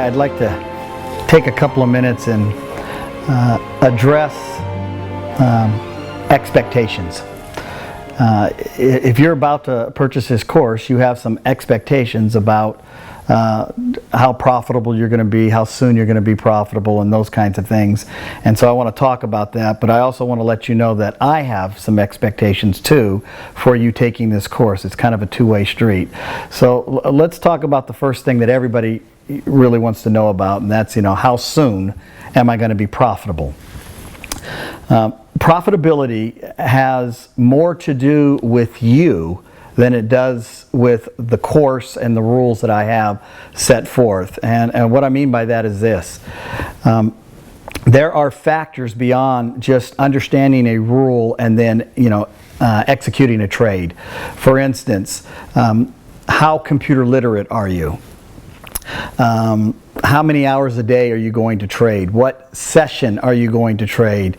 I'd like to take a couple of minutes and address expectations. If you're about to purchase this course, you have some expectations about how profitable you're going to be, how soon you're going to be profitable, and those kinds of things. And so I want to talk about that, but I also want to let you know that I have some expectations too for you taking this course. It's kind of a two-way street. So let's talk about the first thing that everybody really wants to know about, and that's, how soon am I going to be profitable? Profitability has more to do with you than it does with the course and the rules that I have set forth. And what I mean by that is this. There are factors beyond just understanding a rule and then, executing a trade. For instance, how computer literate are you? How many hours a day are you going to trade? What session are you going to trade?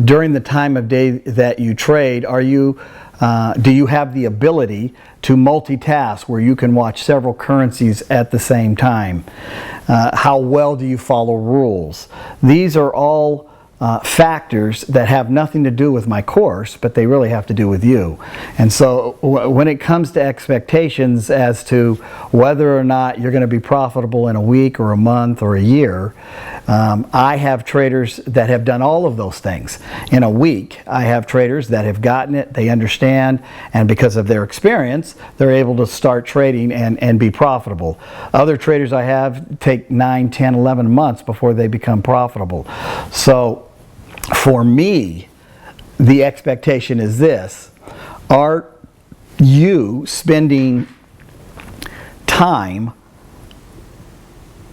During the time of day that you trade, do you have the ability to multitask where you can watch several currencies at the same time? How well do you follow rules? These are all factors that have nothing to do with my course, but they really have to do with you. And so when it comes to expectations as to whether or not you're going to be profitable in a week or a month or a year, I have traders that have done all of those things. In a week, I have traders that have gotten it, they understand, and because of their experience, they're able to start trading and be profitable. Other traders I have take 9, 10, 11 months before they become profitable. So for me, the expectation is this: are you spending time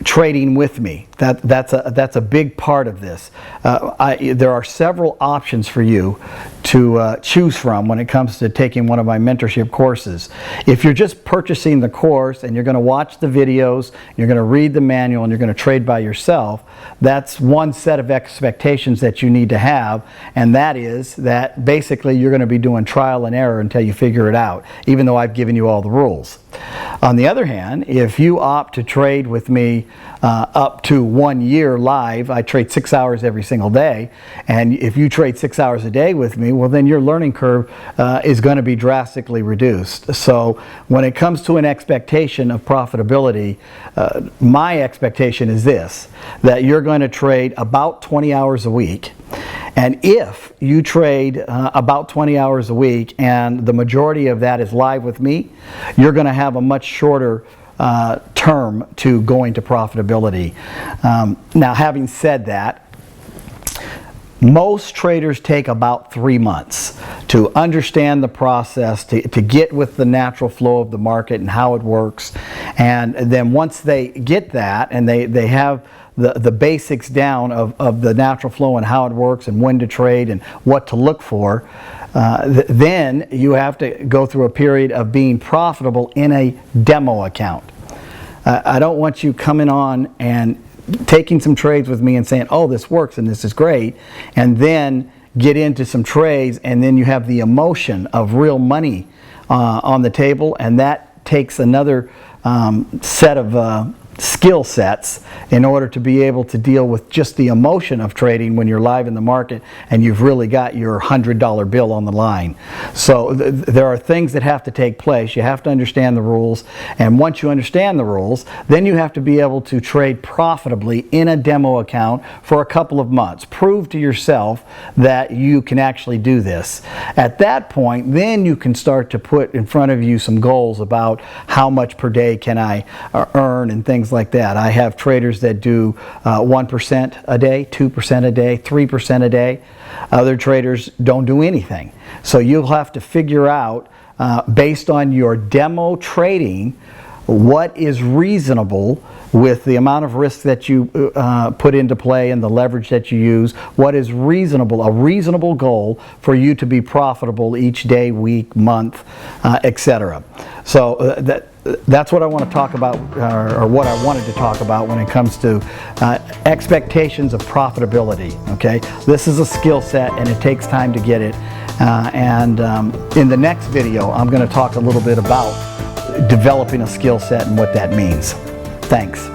trading with me? That's a big part of this. There are several options for you to choose from when it comes to taking one of my mentorship courses. If you're just purchasing the course and you're going to watch the videos, you're going to read the manual, and you're going to trade by yourself, that's one set of expectations that you need to have, and that is that basically you're going to be doing trial and error until you figure it out, even though I've given you all the rules. On the other hand, if you opt to trade with me up to 1 year live, I trade 6 hours every single day, and if you trade 6 hours a day with me, well, then your learning curve is going to be drastically reduced. So when it comes to an expectation of profitability, my expectation is this: that you're going to trade about 20 hours a week. And if you trade about 20 hours a week and the majority of that is live with me, you're going to have a much shorter term to going to profitability. Now, having said that, most traders take about 3 months to understand the process, to get with the natural flow of the market and how it works. And then once they get that and they have the basics down of the natural flow and how it works and when to trade and what to look for, then you have to go through a period of being profitable in a demo account. I don't want you coming on and taking some trades with me and saying, oh, this works and this is great, and then get into some trades and then you have the emotion of real money on the table, and that takes another set of skill sets in order to be able to deal with just the emotion of trading when you're live in the market and you've really got your $100 bill on the line. So there are things that have to take place. You have to understand the rules, and once you understand the rules, then you have to be able to trade profitably in a demo account for a couple of months. Prove to yourself that you can actually do this. At that point, then you can start to put in front of you some goals about how much per day can I earn and things like that. I have traders that do 1% a day, 2% a day, 3% a day. Other traders don't do anything. So you'll have to figure out, based on your demo trading, what is reasonable with the amount of risk that you put into play and the leverage that you use. What is reasonable, a reasonable goal for you to be profitable each day, week, month, etc. So that's what I want to talk about, or what I wanted to talk about when it comes to expectations of profitability. Okay, this is a skill set and it takes time to get it. In the next video, I'm going to talk a little bit about developing a skill set and what that means. Thanks.